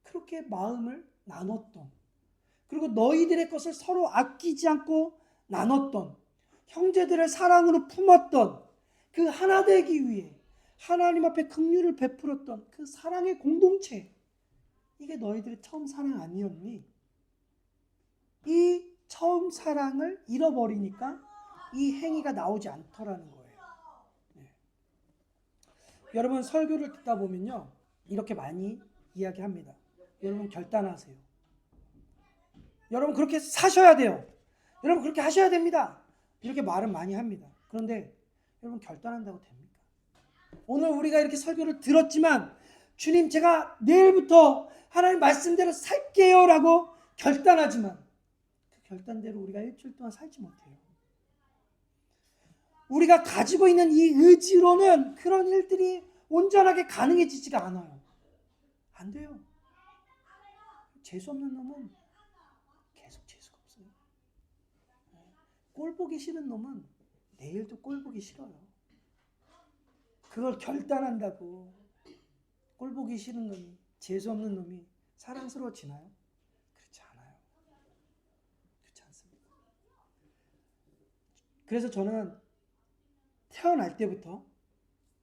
S1: 그렇게 마음을 나눴던, 그리고 너희들의 것을 서로 아끼지 않고 나눴던, 형제들의 사랑으로 품었던, 그 하나 되기 위해 하나님 앞에 긍휼을 베풀었던 그 사랑의 공동체, 이게 너희들의 처음 사랑 아니었니? 이 처음 사랑을 잃어버리니까 이 행위가 나오지 않더라는 거예요. 네. 여러분, 설교를 듣다 보면요, 이렇게 많이 이야기합니다. 여러분, 결단하세요. 여러분, 그렇게 사셔야 돼요. 여러분, 그렇게 하셔야 됩니다. 이렇게 말은 많이 합니다. 그런데 여러분, 결단한다고 됩니까? 오늘 우리가 이렇게 설교를 들었지만, 주님, 제가 내일부터 하나님 말씀대로 살게요 라고 결단하지만 그 결단대로 우리가 일주일 동안 살지 못해요. 우리가 가지고 있는 이 의지로는 그런 일들이 온전하게 가능해지지가 않아요. 안 돼요. 재수 없는 놈은 계속 재수가 없어요. 꼴 보기 싫은 놈은 내일도 꼴 보기 싫어요. 그걸 결단한다고 꼴 보기 싫은 놈이, 재수 없는 놈이 사랑스러워지나요? 그렇지 않아요. 그렇지 않습니다. 그래서 저는 태어날 때부터,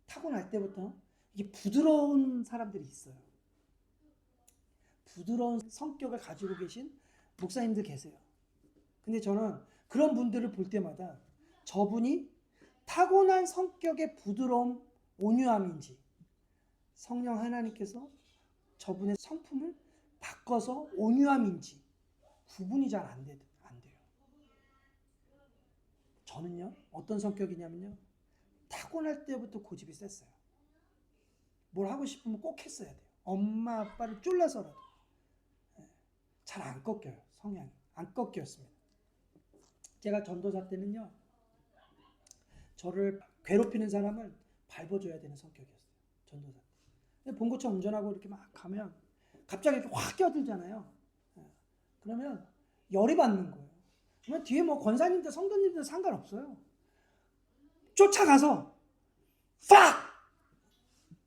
S1: 타고날 때부터 이게 부드러운 사람들이 있어요. 부드러운 성격을 가지고 계신 목사님들 계세요. 근데 저는 그런 분들을 볼 때마다 저분이 타고난 성격의 부드러움, 온유함인지 성령 하나님께서 저분의 성품을 바꿔서 온유함인지 구분이 잘 안 돼요. 저는요, 어떤 성격이냐면요, 타고날 때부터 고집이 셌어요. 뭘 하고 싶으면 꼭 했어야 돼요. 엄마 아빠를 쫄라서라도. 잘 안 꺾여요. 성향이 안 꺾였습니다. 제가 전도사 때는요, 저를 괴롭히는 사람을 밟아줘야 되는 성격이었어요. 전도사 때. 본고차 운전하고 이렇게 막 가면 갑자기 이렇게 확 끼어들잖아요. 그러면 열이 받는 거예요. 그러면 뒤에 뭐 권사님들, 성도님들 상관없어요. 쫓아가서 팍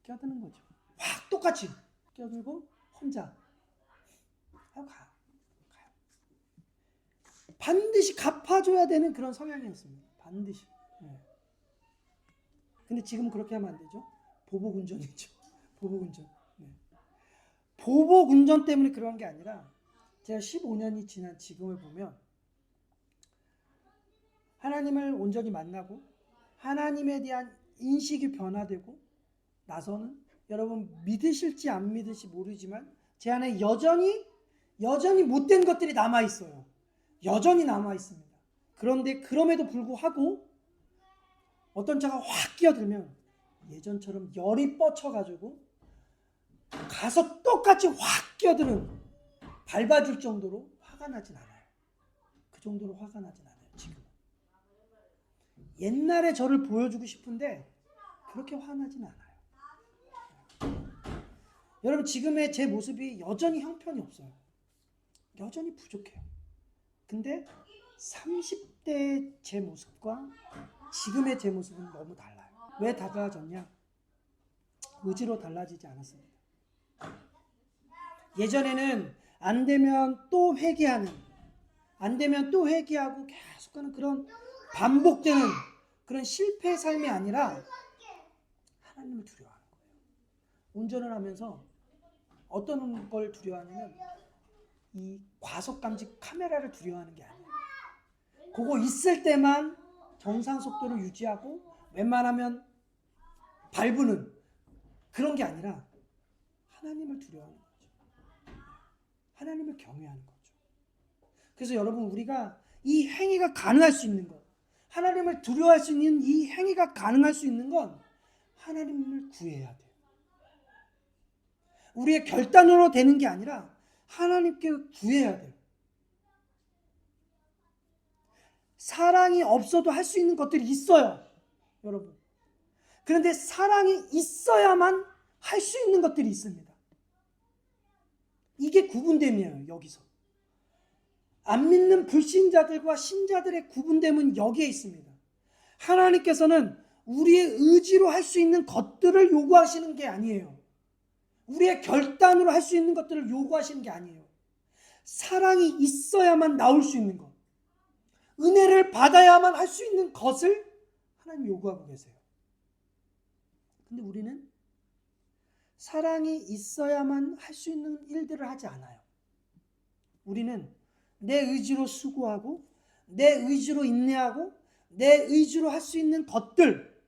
S1: 끼어드는 거죠. 확 똑같이 끼어들고 혼자 하고 가요. 반드시 갚아줘야 되는 그런 성향이었습니다. 반드시. 근데 지금 그렇게 하면 안 되죠. 보복운전이죠. 보복운전. 보복운전 때문에 그런 게 아니라 제가 15년이 지난 지금을 보면 하나님을 온전히 만나고 하나님에 대한 인식이 변화되고 나서는, 여러분 믿으실지 안 믿으실지 모르지만 제 안에 여전히 못된 것들이 남아있어요. 여전히 남아있습니다. 그런데 그럼에도 불구하고 어떤 차가 확 끼어들면 예전처럼 열이 뻗쳐가지고 가서 똑같이 확 끼어드는, 밟아줄 정도로 화가 나진 않아요. 그 정도로 화가 나진 않아요. 지금 옛날에 저를 보여주고 싶은데 그렇게 화나진 않아요. 여러분, 지금의 제 모습이 여전히 형편이 없어요. 여전히 부족해요. 근데 30대 제 모습과 지금의 제 모습은 너무 달라요. 왜 달라졌냐? 의지로 달라지지 않았습니다. 예전에는 안 되면 또 회개하는, 안 되면 또 회개하고 계속하는 그런 반복되는 그런 실패의 삶이 아니라 하나님을 두려워하는 거예요. 운전을 하면서 어떤 걸 두려워하냐면 이 과속감지 카메라를 두려워하는 게 아니에요. 그거 있을 때만 정상 속도를 유지하고 웬만하면 밟는 그런 게 아니라 하나님을 두려워하는 거죠. 하나님을 경외하는 거죠. 그래서 여러분, 우리가 이 행위가 가능할 수 있는 것, 하나님을 두려워할 수 있는 이 행위가 가능할 수 있는 건 하나님을 구해야 돼요. 우리의 결단으로 되는 게 아니라 하나님께 구해야 돼요. 사랑이 없어도 할 수 있는 것들이 있어요, 여러분. 그런데 사랑이 있어야만 할 수 있는 것들이 있습니다. 이게 구분됨이에요. 여기서. 안 믿는 불신자들과 신자들의 구분됨은 여기에 있습니다. 하나님께서는 우리의 의지로 할 수 있는 것들을 요구하시는 게 아니에요. 우리의 결단으로 할 수 있는 것들을 요구하시는 게 아니에요. 사랑이 있어야만 나올 수 있는 것, 은혜를 받아야만 할 수 있는 것을 하나님 요구하고 계세요. 근데 우리는 사랑이 있어야만 할 수 있는 일들을 하지 않아요. 우리는 내 의지로 수고하고 내 의지로 인내하고 내 의지로 할 수 있는 것들,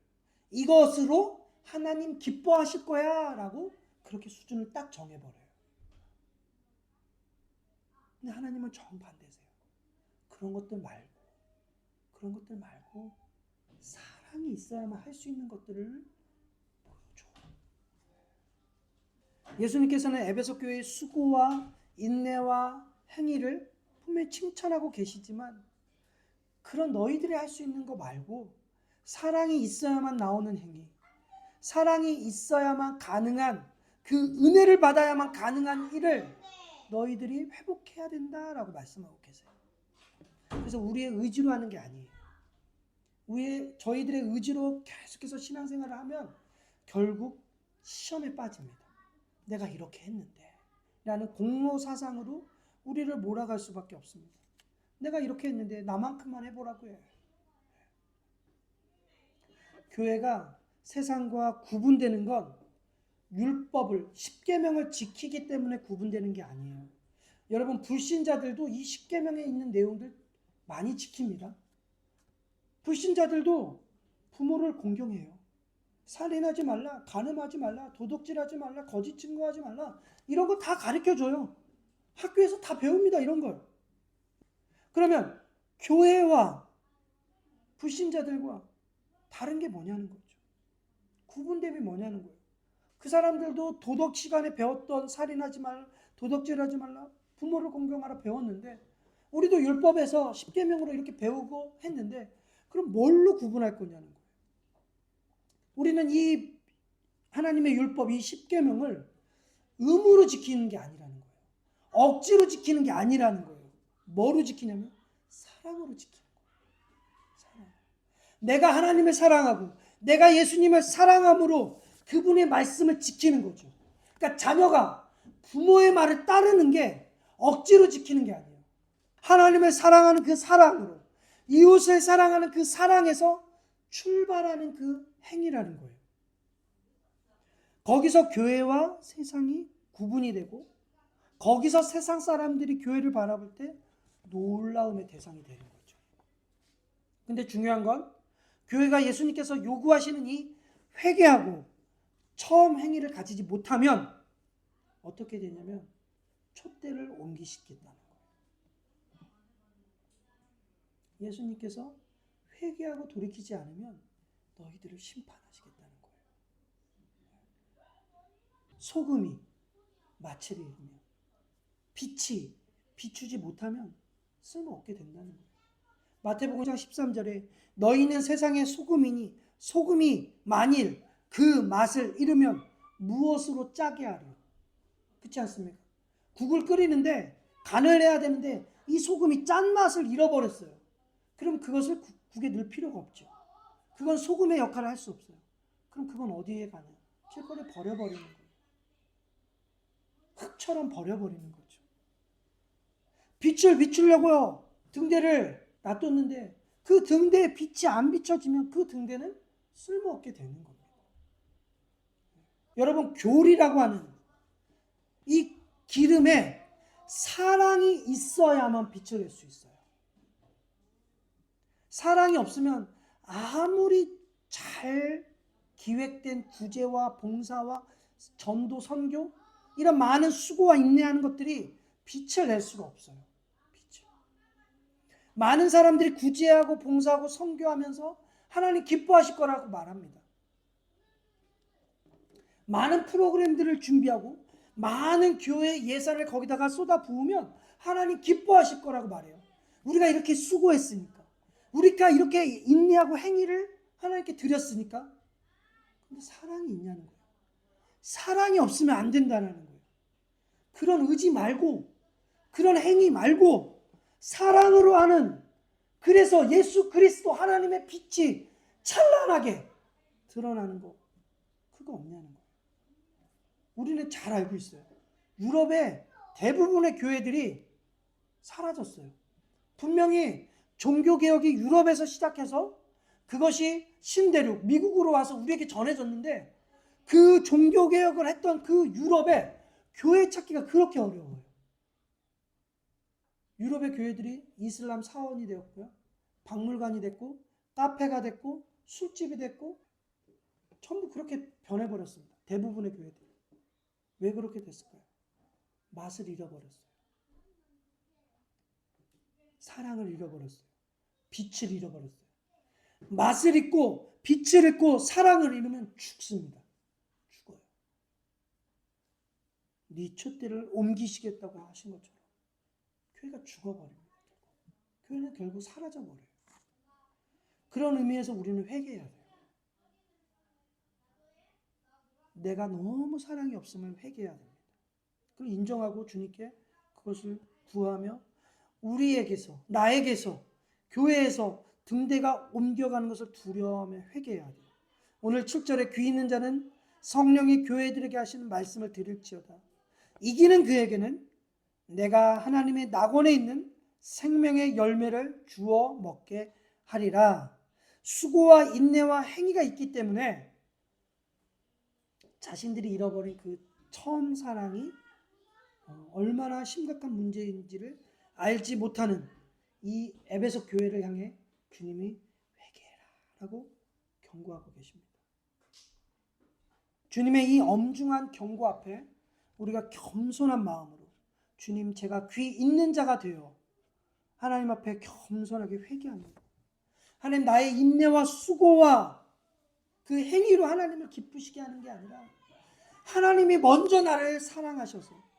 S1: 이것으로 하나님 기뻐하실 거야 라고 그렇게 수준을 딱 정해버려요. 근데 하나님은 정반대세요. 그런 것들 말고 사랑이 있어야만 할 수 있는 것들을 보여줘. 예수님께서는 에베소 교회의 수고와 인내와 행위를 분명히 칭찬하고 계시지만 그런 너희들이 할 수 있는 거 말고 사랑이 있어야만 나오는 행위, 사랑이 있어야만 가능한 그 은혜를 받아야만 가능한 일을 너희들이 회복해야 된다라고 말씀하고 계세요. 그래서 우리의 의지로 하는 게 아니에요. 저희들의 의지로 계속해서 신앙생활을 하면 결국 시험에 빠집니다. 내가 이렇게 했는데 라는 공로사상으로 우리를 몰아갈 수밖에 없습니다. 내가 이렇게 했는데 나만큼만 해보라고 해요. 교회가 세상과 구분되는 건 율법을, 십계명을 지키기 때문에 구분되는 게 아니에요. 여러분, 불신자들도 이 십계명에 있는 내용들 많이 지킵니다. 불신자들도 부모를 공경해요. 살인하지 말라, 간음하지 말라, 도둑질하지 말라, 거짓 증거하지 말라, 이런 거 다 가르쳐줘요. 학교에서 다 배웁니다. 이런 걸. 그러면 교회와 불신자들과 다른 게 뭐냐는 거죠. 구분됨이 뭐냐는 거예요. 그 사람들도 도덕 시간에 배웠던 살인하지 말라, 도덕질하지 말라, 부모를 공경하라 배웠는데 우리도 율법에서 십계명으로 이렇게 배우고 했는데 그럼 뭘로 구분할 거냐는 거예요. 우리는 이 하나님의 율법, 이 십계명을 의무로 지키는 게 아니라는 거예요. 억지로 지키는 게 아니라는 거예요. 뭐로 지키냐면 사랑으로 지키는 거예요. 사랑. 내가 하나님을 사랑하고 내가 예수님을 사랑함으로 그분의 말씀을 지키는 거죠. 그러니까 자녀가 부모의 말을 따르는 게 억지로 지키는 게 아니에요. 하나님을 사랑하는 그 사랑으로, 이웃을 사랑하는 그 사랑에서 출발하는 그 행위라는 거예요. 거기서 교회와 세상이 구분이 되고 거기서 세상 사람들이 교회를 바라볼 때 놀라움의 대상이 되는 거죠. 근데 중요한 건 교회가 예수님께서 요구하시는 이 회개하고 처음 행위를 가지지 못하면 어떻게 되냐면 촛대를 옮기시겠다는 거예요. 예수님께서 회개하고 돌이키지 않으면 너희들을 심판하시겠다는 거예요. 소금이 마취를 입으면 빛이 비추지 못하면 쓸모없게 된다는 거예요. 마태복음 5장 13절에 너희는 세상의 소금이니 소금이 만일 그 맛을 잃으면 무엇으로 짜게 하려? 그렇지 않습니까? 국을 끓이는데 간을 해야 되는데 이 소금이 짠맛을 잃어버렸어요. 그럼 그것을 국에 넣을 필요가 없죠. 그건 소금의 역할을 할 수 없어요. 그럼 그건 어디에 가냐? 길거리에 버려버리는 거예요. 흙처럼 버려버리는 거죠. 빛을 비추려고요. 등대를 놔뒀는데 그 등대에 빛이 안 비춰지면 그 등대는 쓸모없게 되는 겁니다. 여러분, 교리라고 하는 이 기름에 사랑이 있어야만 빛을 낼 수 있어요. 사랑이 없으면 아무리 잘 기획된 구제와 봉사와 전도, 선교 이런 많은 수고와 인내하는 것들이 빛을 낼 수가 없어요. 빛을. 많은 사람들이 구제하고 봉사하고 선교하면서 하나님 기뻐하실 거라고 말합니다. 많은 프로그램들을 준비하고 많은 교회 예산을 거기다가 쏟아 부으면 하나님 기뻐하실 거라고 말해요. 우리가 이렇게 수고했으니까, 우리가 이렇게 인내하고 행위를 하나님께 드렸으니까. 근데 사랑이 있냐는 거예요. 사랑이 없으면 안 된다는 거예요. 그런 의지 말고, 그런 행위 말고 사랑으로 하는, 그래서 예수 그리스도 하나님의 빛이 찬란하게 드러나는 거, 그거 없냐는 거예요. 우리는 잘 알고 있어요. 유럽의 대부분의 교회들이 사라졌어요. 분명히 종교개혁이 유럽에서 시작해서 그것이 신대륙, 미국으로 와서 우리에게 전해졌는데, 그 종교개혁을 했던 그 유럽에 교회 찾기가 그렇게 어려워요. 유럽의 교회들이 이슬람 사원이 되었고요, 박물관이 됐고, 카페가 됐고, 술집이 됐고, 전부 그렇게 변해버렸습니다. 대부분의 교회들이. 왜 그렇게 됐을까요? 맛을 잃어버렸어요. 사랑을 잃어버렸어요. 빛을 잃어버렸어요. 맛을 잃고 빛을 잃고 사랑을 잃으면 죽습니다. 죽어요. 리초대를 옮기시겠다고 하신 것처럼 교회가 죽어버립니다. 교회는 결국 사라져버려요. 그런 의미에서 우리는 회개해야 돼요. 내가 너무 사랑이 없으면 회개해야 됩니다. 그걸 인정하고 주님께 그것을 구하며 우리에게서, 나에게서, 교회에서 등대가 옮겨가는 것을 두려워하며 회개해야 돼요. 오늘 7절에 귀 있는 자는 성령이 교회들에게 하시는 말씀을 들을지어다. 이기는 그에게는 내가 하나님의 낙원에 있는 생명의 열매를 주어 먹게 하리라. 수고와 인내와 행위가 있기 때문에 자신들이 잃어버린 그 처음 사랑이 얼마나 심각한 문제인지를 알지 못하는 이 에베소 교회를 향해 주님이 회개해라 라고 경고하고 계십니다. 주님의 이 엄중한 경고 앞에 우리가 겸손한 마음으로, 주님, 제가 귀 있는 자가 되어 하나님 앞에 겸손하게 회개합니다. 하나님, 나의 인내와 수고와 그 행위로 하나님을 기쁘시게 하는 게 아니라 하나님이 먼저 나를 사랑하셔서,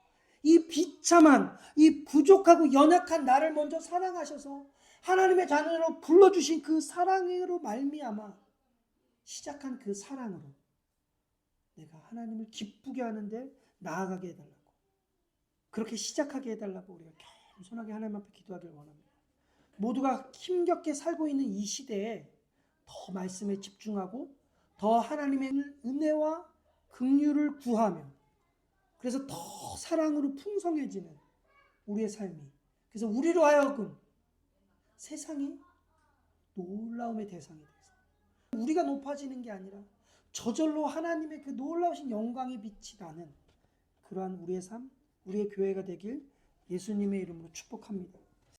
S1: 이 비참한, 이 부족하고 연약한 나를 먼저 사랑하셔서 하나님의 자녀로 불러주신 그 사랑으로 말미암아 시작한 그 사랑으로 내가 하나님을 기쁘게 하는데 나아가게 해달라고, 그렇게 시작하게 해달라고 우리가 겸손하게 하나님 앞에 기도하기를 원합니다. 모두가 힘겹게 살고 있는 이 시대에 더 말씀에 집중하고 더 하나님의 은혜와 긍휼을 구하며, 그래서 더 사랑으로 풍성해지는 우리의 삶이, 그래서 우리로 하여금 세상이 놀라움의 대상이 돼서 우리가 높아지는 게 아니라 저절로 하나님의 그 놀라우신 영광의 빛이 나는 그러한 우리의 삶, 우리의 교회가 되길 예수님의 이름으로 축복합니다.